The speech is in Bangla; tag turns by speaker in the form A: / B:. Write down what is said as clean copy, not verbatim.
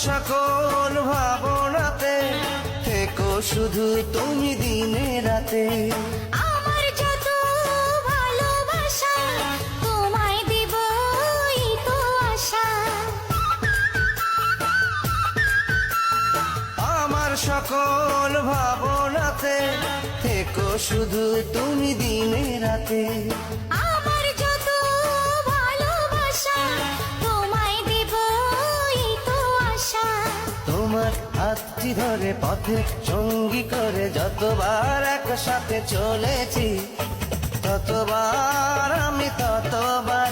A: সকল ভাবনাতে থেকো শুধু তুমি দিনে রাতে।
B: আমার যত ভালোবাসা তোমায় দেবই তো আশা।
A: আমার সকল ভাবনাতে থেকো শুধু তুমি দিনে রাতে।
B: আমার যত ভালোবাসা তোমায় দেবই তো আশা।
A: তোমার হাতটি ধরে পথে সঙ্গী করে যতবার একসাথে চলেছি, ততবার আমি ততবার